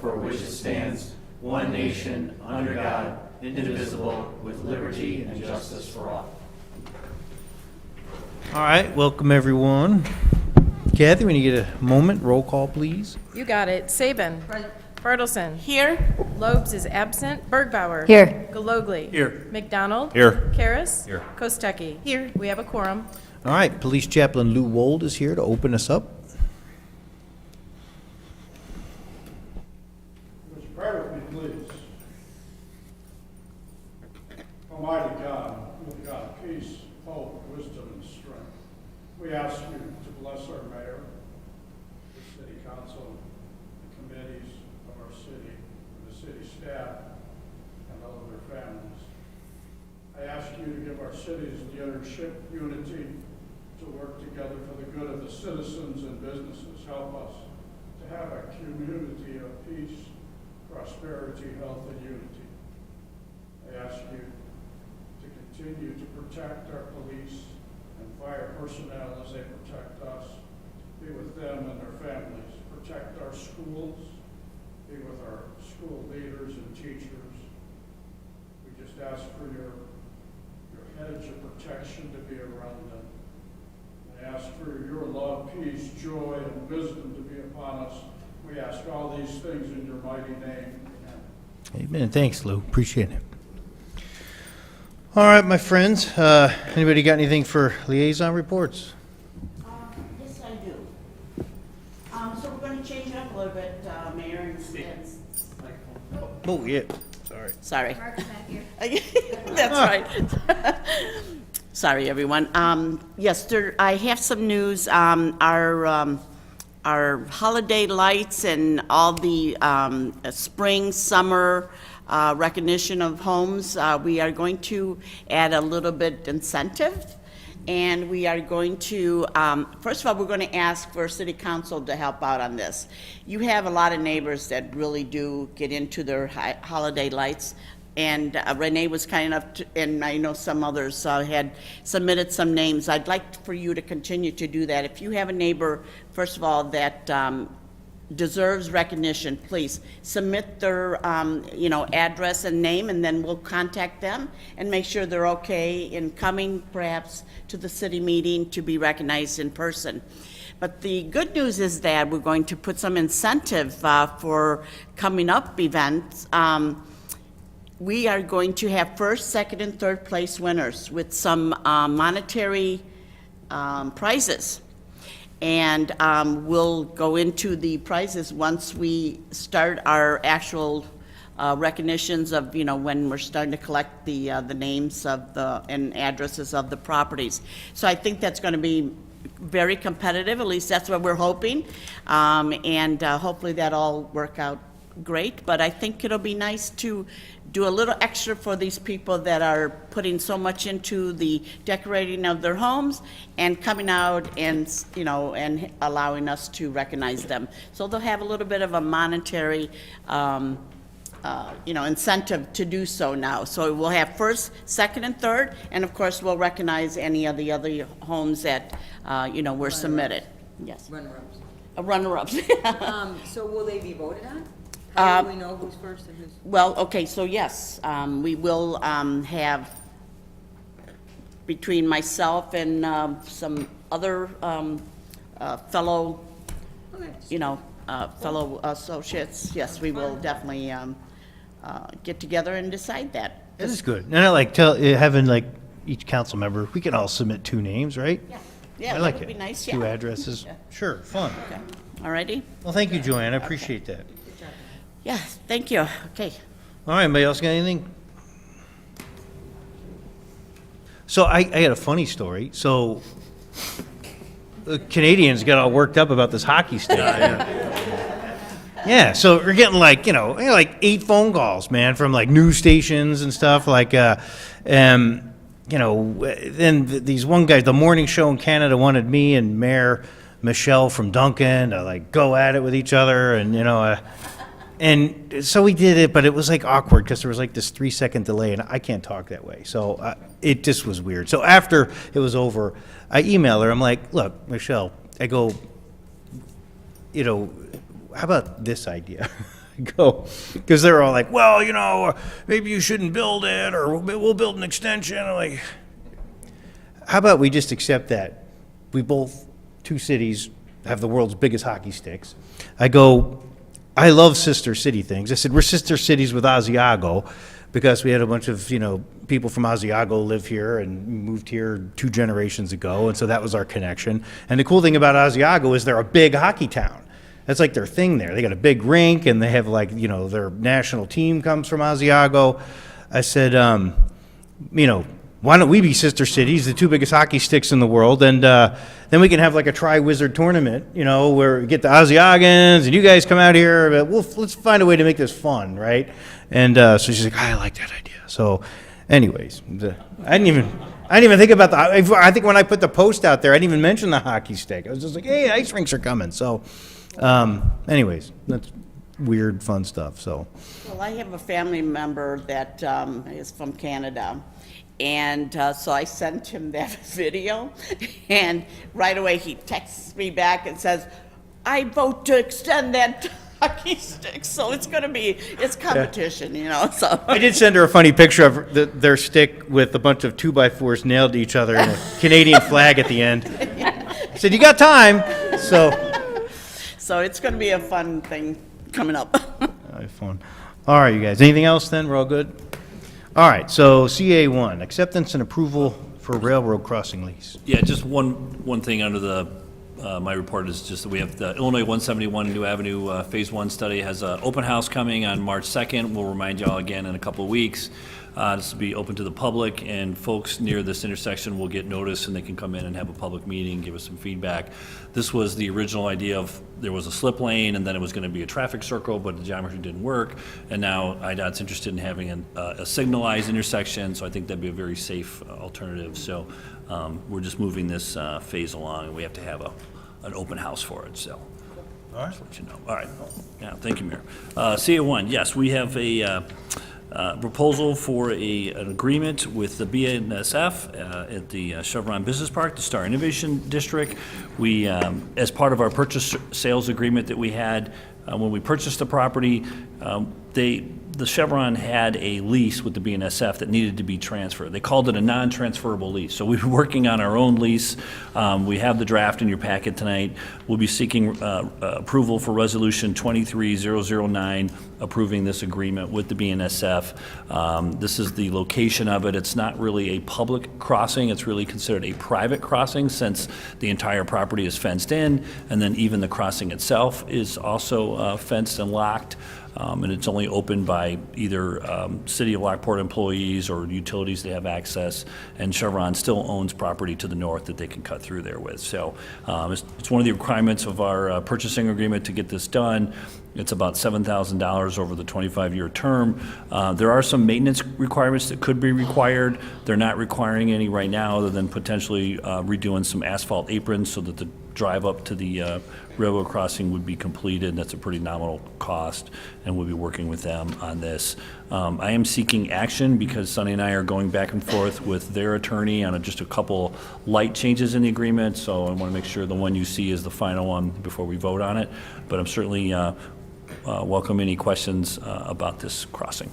for which it stands, one nation, under God, indivisible, with liberty and justice for all. All right, welcome everyone. Kathy, when you get a moment, roll call, please. You got it. Saban. Bartleson. Here. Lobes is absent. Bergbauer. Here. Galogly. Here. McDonald. Here. Karas. Here. Kostecki. Here. We have a quorum. All right, Police Chaplain Lou Wold is here to open us up. Would you pray with me, please? Almighty God, with God of peace, hope, wisdom, and strength, we ask you to bless our mayor, the city council, the committees of our city, and the city staff, and all of their families. I ask you to give our cities leadership, unity, to work together for the good of the citizens and businesses. Help us to have a community of peace, prosperity, health, and unity. I ask you to continue to protect our police and fire personnel as they protect us. Be with them and their families. Protect our schools. Be with our school leaders and teachers. We just ask for your hedge of protection to be around them. I ask for your love, peace, joy, and wisdom to be upon us. We ask all these things in your mighty name. Amen. Amen. Thanks, Lou. Appreciate it. All right, my friends. Anybody got anything for liaison reports? Yes, I do. So we're going to change it up a little bit, Mayor, and Oh, yeah. Sorry. sorry. That's right. Sorry, everyone. Yes, I have some news. Our holiday lights and all the spring, summer recognition of homes, we are going to add a little bit incentive. And we are going to, first of all, we're going to ask for City Council to help out on this. You have a lot of neighbors that really do get into their holiday lights. And Renee was kind enough to, and I know some others had submitted some names. I'd like for you to continue to do that. If you have a neighbor, first of all, that deserves recognition, please submit their address and name, and then we'll contact them and make sure they're okay in coming perhaps to the city meeting to be recognized in person. But the good news is that we're going to put some incentive for coming up events. We are going to have first, second, and third place winners with some monetary prizes. And we'll go into the prizes once we start our actual recognitions of, when we're starting to collect the names of and addresses of the properties. So I think that's going to be very competitive. At least that's what we're hoping. And hopefully that'll work out great. But I think it'll be nice to do a little extra for these people that are putting so much into the decorating of their homes and coming out and, and allowing us to recognize them. So they'll have a little bit of a monetary, incentive to do so now. So we'll have first, second, and third, and of course we'll recognize any of the other homes that, were submitted. Yes. Runner-ups. Runner-ups. So will they be voted on? How do we know who's first and who's? Well, okay, so yes, we will have, between myself and some other fellow, Okay. fellow associates, yes, we will definitely get together and decide that. This is good. And I like having like each council member, we can all submit 2 names, right? Yeah, I that like would it. be nice, 2 yeah. addresses. Yeah. Sure, fun. Okay, all righty? Well, thank you, Joanne. I appreciate that. Yeah, thank you, okay. All right, anybody else got anything? So I had a funny story. So the Canadians got all worked up about this hockey stick. Yeah, so we're getting like 8 phone calls, man, from like news stations and stuff. Then these one guys, the morning show in Canada wanted me and Mayor Michelle from Duncan to like go at it with each other, and so we did it, but it was like awkward because there was like this 3-second delay, and I can't talk that way. So it just was weird. So after it was over, I emailed her. I'm like, look, Michelle, I go, how about this idea? go, because they're all like, well, maybe you shouldn't build it, or we'll build an extension. I'm like, how about we just accept that we both, two cities, have the world's biggest hockey sticks? I go, I love sister city things. I said, we're sister cities with Asiago, because we had a bunch of, people from Asiago live here and moved here 2 generations ago, and so that was our connection. And the cool thing about Asiago is they're a big hockey town. That's like their thing there. They got a big rink, and they have their national team comes from Asiago. I said, why don't we be sister cities, the 2 biggest hockey sticks in the world, and then we can have like a Tri-Wizard tournament, where we get the Asiagans and you guys come out here. But let's find a way to make this fun, right? And so she's like, I like that idea. So, anyways, I didn't even think about I think when I put the post out there, I didn't even mention the hockey stick. I was just like, hey, ice rinks are coming. So, anyways, that's weird, fun stuff. So, Well, I have a family member that is from Canada, and so I sent him that video, and right away he texts me back and says, I vote to extend that hockey stick. So it's competition, so. I did send her a funny picture of their stick with a bunch of 2x4s nailed to each other and a Canadian flag at the end. I said, you got time. So it's going to be a fun thing coming up. Fun. All right, you guys. Anything else then? We're all good? All right, so CA1, acceptance and approval for railroad crossing lease. Yeah, just one thing under the, my report is just that we have the Illinois 171 New Avenue Phase 1 study has an open house coming on March 2nd. We'll remind y'all again in a couple of weeks. This will be open to the public, and folks near this intersection will get notice, and they can come in and have a public meeting, give us some feedback. This was the original idea of, there was a slip lane, and then it was going to be a traffic circle, but the geometry didn't work, and now IDOT's interested in having a signalized intersection, so I think that'd be a very safe alternative. So we're just moving this phase along, and we have to have an open house for it, so. All right. Just let you know. All right. Yeah, thank you, Mayor. CA1, yes, we have a proposal for an agreement with the BNSF at the Chevron Business Park, the Star Innovation District. We, as part of our purchase sales agreement that we had when we purchased the property, the Chevron had a lease with the BNSF that needed to be transferred. They called it a non-transferable lease. So we were working on our own lease. We have the draft in your packet tonight. We'll be seeking approval for Resolution 23009, approving this agreement with the BNSF. This is the location of it. It's not really a public crossing. It's really considered a private crossing, since the entire property is fenced in, and then even the crossing itself is also fenced and locked. And it's only open by either City of Lockport employees or utilities that have access, and Chevron still owns property to the north that they can cut through there with. So it's one of the requirements of our purchasing agreement to get this done. It's about $7,000 over the 25-year term. There are some maintenance requirements that could be required. They're not requiring any right now, other than potentially redoing some asphalt aprons so that the drive up to the railroad crossing would be completed. That's a pretty nominal cost, and we'll be working with them on this. I am seeking action because Sonny and I are going back and forth with their attorney on just a couple light changes in the agreement, so I want to make sure the one you see is the final one before we vote on it. But I'm certainly welcome any questions about this crossing.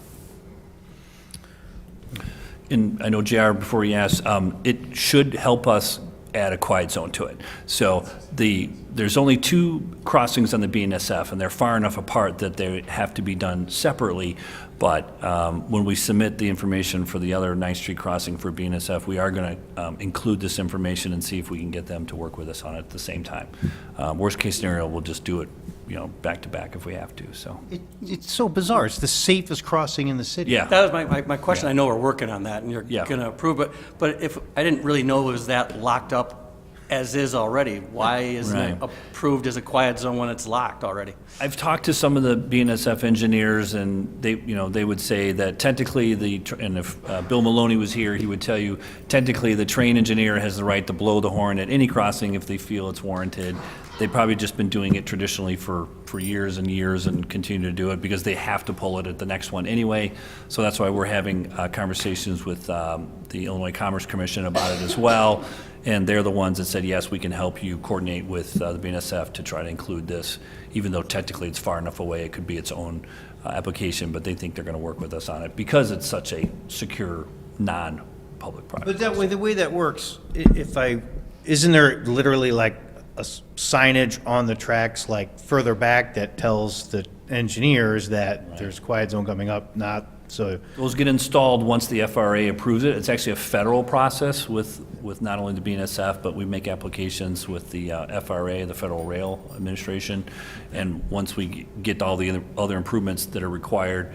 And I know, JR, before you ask, it should help us add a quiet zone to it. So there's only 2 crossings on the BNSF, and they're far enough apart that they have to be done separately. But when we submit the information for the other 9th Street crossing for BNSF, we are going to include this information and see if we can get them to work with us on it at the same time. Worst case scenario, we'll just do it, back to back if we have to. So It's so bizarre. It's the safest crossing in the city. yeah. That was my question. I know we're working on that, and you're Yeah. going to approve it. But if, I didn't really know it was that locked up as is already. Why isn't it Right. approved as a quiet zone when it's locked already? I've talked to some of the BNSF engineers, and they would say that technically and if Bill Maloney was here, he would tell you, technically the train engineer has the right to blow the horn at any crossing if they feel it's warranted. They've probably just been doing it traditionally for years and years and continue to do it because they have to pull it at the next one anyway. So that's why we're having conversations with the Illinois Commerce Commission about it as well. And they're the ones that said, yes, we can help you coordinate with the BNSF to try to include this, even though technically it's far enough away, it could be its own application, but they think they're going to work with us on it because it's such a secure, non-public project. But that way, the way that works, isn't there literally like a signage on the tracks like further back that tells the engineers that there's quiet zone coming up, not so? Those get installed once the FRA approves it. It's actually a federal process with not only the BNSF, but we make applications with the FRA, the Federal Rail Administration. And once we get all the other improvements that are required,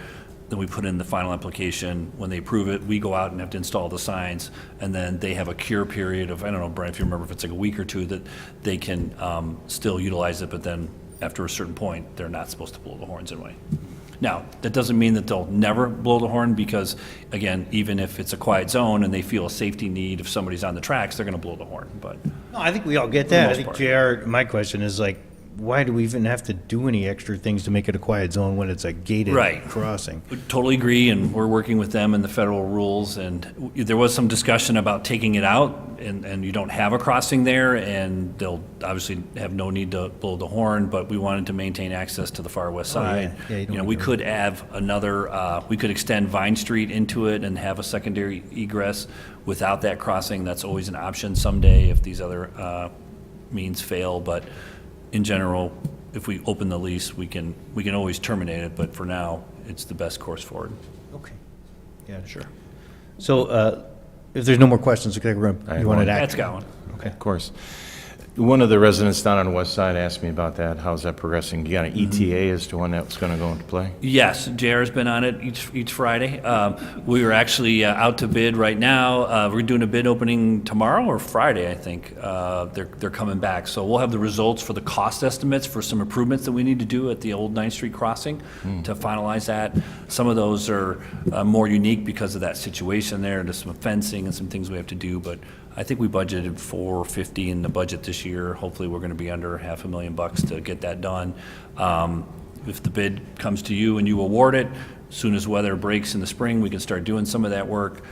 then we put in the final application. When they approve it, we go out and have to install the signs, and then they have a cure period of, I don't know, Brian, if you remember, if it's like a week or two, that they can still utilize it, but then after a certain point, they're not supposed to blow the horns anyway. Now, that doesn't mean that they'll never blow the horn because, again, even if it's a quiet zone and they feel a safety need, if somebody's on the tracks, they're gonna blow the horn, but. No, I think we all get the that. I most think, part. JR, my question is like, why do we even have to do any extra things to make it a quiet zone when it's a gated Right. crossing? Totally agree, and we're working with them and the federal rules, and there was some discussion about taking it out, and you don't have a crossing there, and they'll obviously have no need to blow the horn, but we wanted to maintain access to the far west Oh, yeah. side. Yeah, you don't We need to- could have another, we could extend Vine Street into it and have a secondary egress without that crossing. That's always an option someday if these other means fail, but in general, if we open the lease, we can always terminate it, but for now, it's the best course forward. Okay. Yeah, sure. So, if there's no more questions, okay, I have you wanted one. to act? That's got one. Okay. Of course. One of the residents down on the west side asked me about that. How's that progressing? You got an ETA as to when that's going to go into play? Yes, JR's been on it each Friday. We are actually out to bid right now. We're doing a bid opening tomorrow or Friday, I think. They're coming back. So we'll have the results for the cost estimates for some improvements that we need to do at the old 9th Street crossing to finalize that. Some of those are more unique because of that situation there. There's some fencing and some things we have to do, but I think we budgeted $450 in the budget this year. Hopefully, we're going to be under $500,000 to get that done. If the bid comes to you and you award it, as soon as weather breaks in the spring, we can start doing some of that work.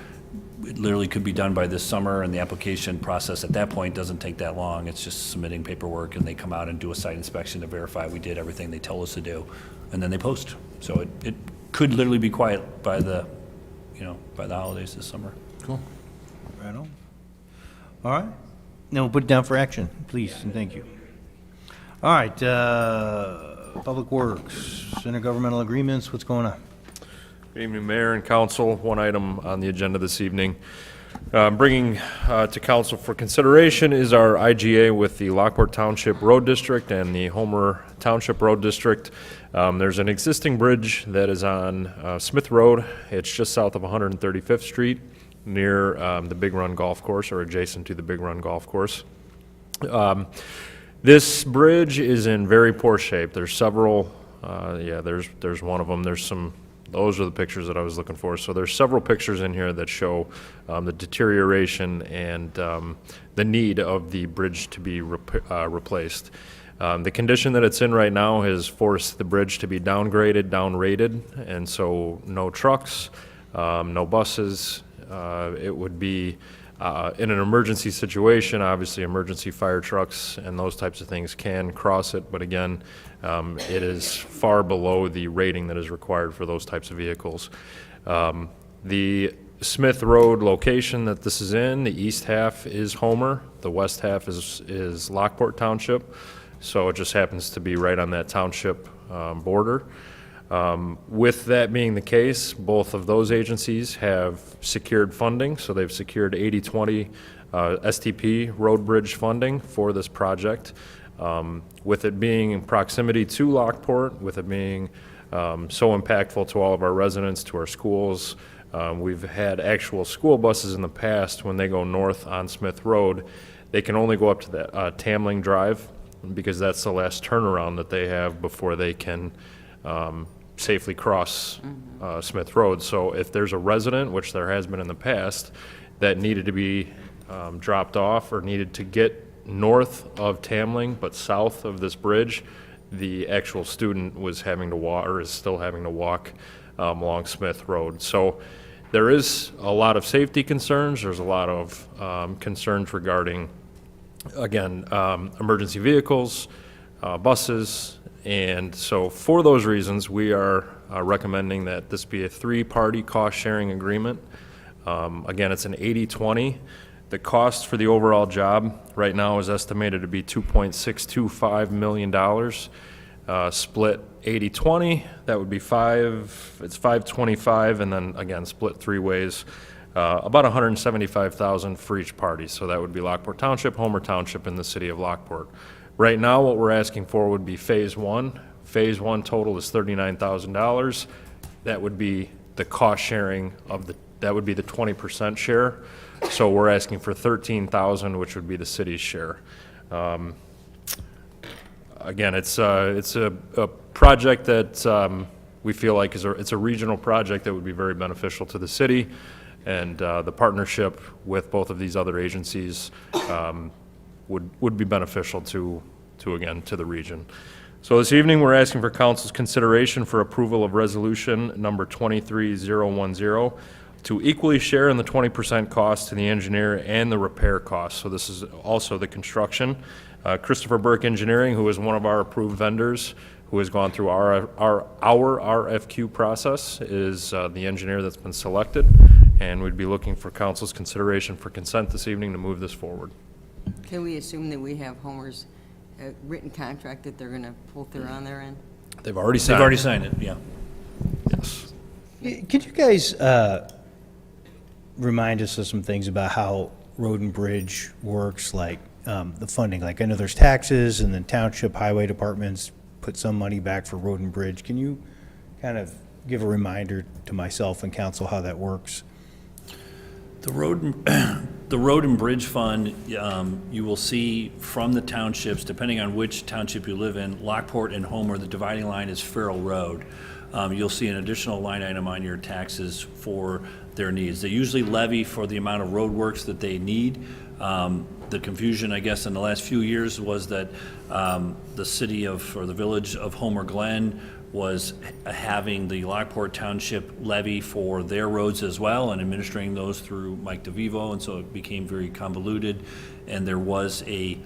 It literally could be done by this summer, and the application process at that point doesn't take that long. It's just submitting paperwork, and they come out and do a site inspection to verify we did everything they told us to do, and then they post. So it could literally be quiet by the holidays this summer. Cool. Right on. All right. Then we'll put it down for action, please, and thank you. All right, Public Works, intergovernmental agreements, what's going on? Good evening, Mayor and Council. One item on the agenda this evening. Bringing to Council for consideration is our IGA with the Lockport Township Road District and the Homer Township Road District. There's an existing bridge that is on Smith Road. It's just south of 135th Street near the Big Run Golf Course, or adjacent to the Big Run Golf Course. This bridge is in very poor shape. There's several, there's one of them. Those are the pictures that I was looking for. So there's several pictures in here that show the deterioration and the need of the bridge to be replaced. The condition that it's in right now has forced the bridge to be downgraded, downrated, and so no trucks, no buses. It would be in an emergency situation, obviously emergency fire trucks and those types of things can cross it, but again, it is far below the rating that is required for those types of vehicles. The Smith Road location that this is in, the east half is Homer, the west half is Lockport Township, so it just happens to be right on that township border. With that being the case, both of those agencies have secured funding, so they've secured 80/20 STP road bridge funding for this project. With it being in proximity to Lockport, with it being so impactful to all of our residents, to our schools, we've had actual school buses in the past when they go north on Smith Road. They can only go up to that Tamling Drive because that's the last turnaround that they have before they can safely cross Smith Road. So if there's a resident, which there has been in the past, that needed to be dropped off or needed to get north of Tamling, but south of this bridge, the actual student was having to walk, or is still having to walk along Smith Road. So there is a lot of safety concerns. There's a lot of concerns regarding, again, emergency vehicles, buses, and so for those reasons, we are recommending that this be a three-party cost-sharing agreement. Again, it's an 80-20. The cost for the overall job right now is estimated to be $2.625 million. Split 80-20, that would be it's $525, and then again, split three ways, about $175,000 for each party. So that would be Lockport Township, Homer Township, and the city of Lockport. Right now, what we're asking for would be phase one. Phase one total is $39,000. That would be the cost sharing that would be the 20% share. So we're asking for $13,000, which would be the city's share. Again, it's a project that we feel like it's a regional project that would be very beneficial to the city, and the partnership with both of these other agencies would be beneficial to the region. So this evening, we're asking for council's consideration for approval of resolution number 23010 to equally share in the 20% cost to the engineer and the repair costs. So this is also the construction. Christopher Burke Engineering, who is one of our approved vendors, who has gone through our RFQ process, is the engineer that's been selected, and we'd be looking for council's consideration for consent this evening to move this forward. Can we assume that we have Homer's written contract that they're going to pull through on their end? They've already signed it, yeah. Yes. Could you guys remind us of some things about how Road and Bridge works, like the funding? Like, I know there's taxes, and then township highway departments put some money back for Road and Bridge. Can you kind of give a reminder to myself and council how that works? The road and bridge fund, you will see from the townships, depending on which township you live in, Lockport and Homer, the dividing line is Farrell Road. You'll see an additional line item on your taxes for their needs. They usually levy for the amount of road works that they need. The confusion, I guess, in the last few years was that the village of Homer Glen was having the Lockport Township levy for their roads as well and administering those through Mike DeVivo, and so it became very convoluted, and there was a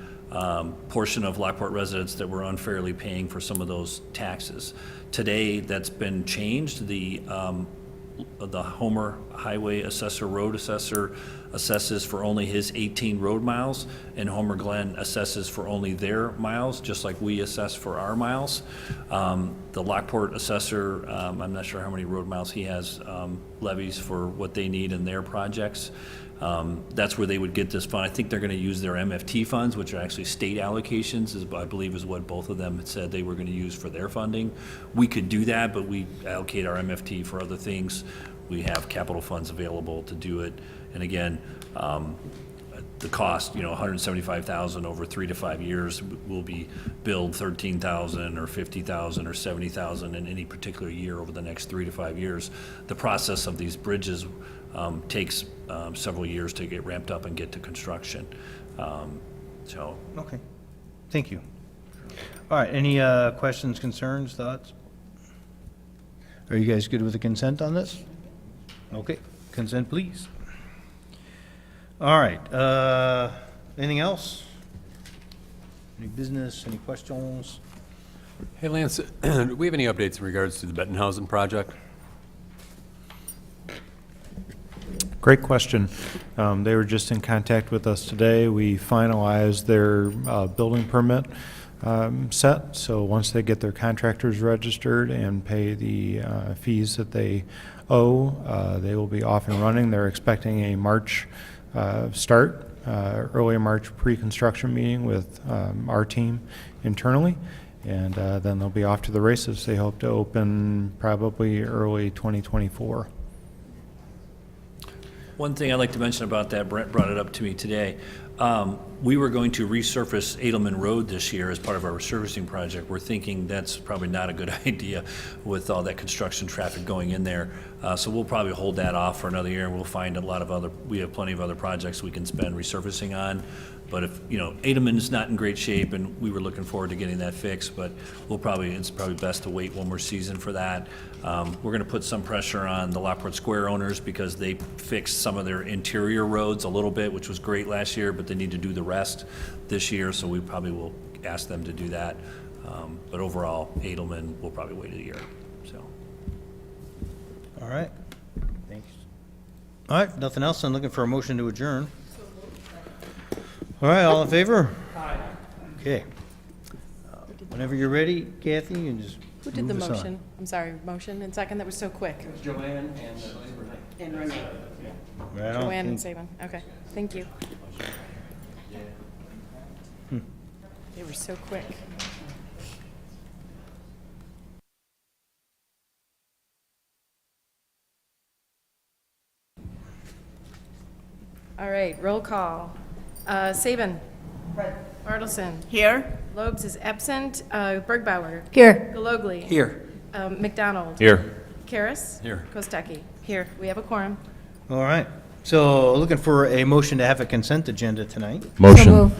portion of Lockport residents that were unfairly paying for some of those taxes. Today, that's been changed. The Homer Highway Assessor, Road Assessor, assesses for only his 18 road miles, and Homer Glen assesses for only their miles, just like we assess for our miles. The Lockport Assessor, I'm not sure how many road miles he has, levies for what they need in their projects. That's where they would get this fund. I think they're going to use their MFT funds, which are actually state allocations, I believe is what both of them had said they were going to use for their funding. We could do that, but we allocate our MFT for other things. We have capital funds available to do it. And again, the cost, $175,000 over 3 to 5 years will be billed $13,000 or $50,000 or $70,000 in any particular year over the next 3 to 5 years. The process of these bridges takes several years to get ramped up and get to construction. Okay, thank you. All right, any questions, concerns, thoughts? Are you guys good with the consent on this? Okay, consent, please. All right, anything else? Any business, any questions? Hey, Lance, do we have any updates in regards to the Bettenhausen project? Great question. They were just in contact with us today. We finalized their building permit set. So once they get their contractors registered and pay the fees that they owe, they will be off and running. They're expecting a March start, early March pre-construction meeting with our team internally. And then they'll be off to the races. They hope to open probably early 2024. One thing I'd like to mention about that, Brent brought it up to me today. We were going to resurface Edelman Road this year as part of our resurfacing project. We're thinking that's probably not a good idea with all that construction traffic going in there. So we'll probably hold that off for another year, and we'll find we have plenty of other projects we can spend resurfacing on. But if, Edelman's not in great shape, and we were looking forward to getting that fixed, but it's probably best to wait one more season for that. We're gonna put some pressure on the Lockport Square owners because they fixed some of their interior roads a little bit, which was great last year, but they need to do the rest this year, so we probably will ask them to do that. But overall, Edelman will probably wait a year, so. All right. Thanks. All right, nothing else. I'm looking for a motion to adjourn. All right, all in favor? Aye. Okay. Whenever you're ready, Kathy, you can just Who did the move us on. motion? I'm sorry, motion and second, that was so quick. Joanne and Renee. Right on. Joanne and Saban, okay, thank you. They were so quick. All right, roll call. Saban. Bartleson. Here? Lobes is absent. Bergbauer. Here. Galogly. Here. McDonald. Here. Karas. Here. Kostecki. Here. We have a quorum. All right. So looking for a motion to have a consent agenda tonight. Motion. All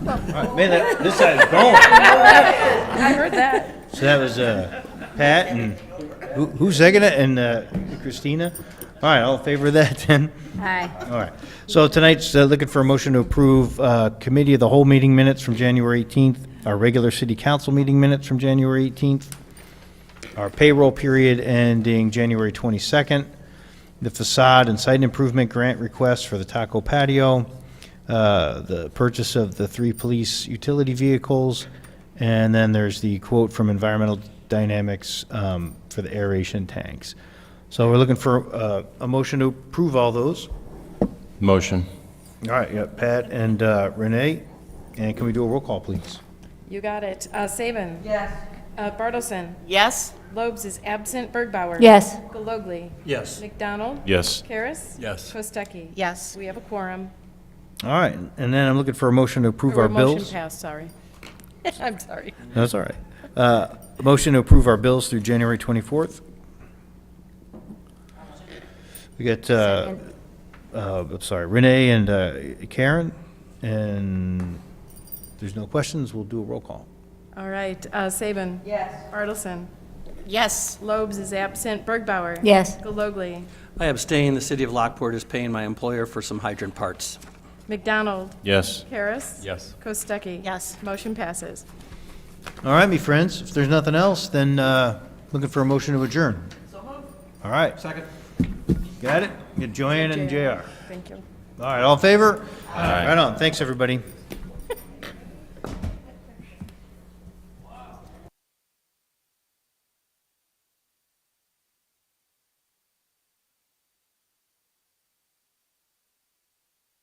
right, man, this side's going. I heard that. So that was Pat and who seconded it? And Christina. All right, all in favor of that then? Aye. All right. So tonight's looking for a motion to approve committee of the whole meeting minutes from January 18th, our regular city council meeting minutes from January 18th, our payroll period ending January 22nd, the facade and site improvement grant request for the taco patio, the purchase of the 3 police utility vehicles, and then there's the quote from Environmental Dynamics for the aeration tanks. So we're looking for a motion to approve all those. Motion. All right, yeah, Pat and Renee, and can we do a roll call, please? You got it. Saban. Yes. Bartleson. Yes? Lobes is absent. Bergbauer. Yes. Galogly. Yes. McDonald. Yes. Karas. Yes. Kostecki. Yes. We have a quorum. All right, and then I'm looking for a motion to approve Or our motion bills. passed, sorry. I'm sorry. That's all right. Motion to approve our bills through January 24th. We got, I'm sorry, Renee and Karen, and if there's no questions, we'll do a roll call. All right. Saban. Yes. Bartleson. Yes. Lobes is absent. Bergbauer. Yes. Galogly. I abstain. The city of Lockport is paying my employer for some hydrant parts. McDonald. Yes. Karas. Yes. Kostecki. Yes. Motion passes. All right, me friends, if there's nothing else, then looking for a motion to adjourn. All right, Second. got it? Get Joanne and JR. Thank you. All right, all in favor? Right on, thanks, everybody.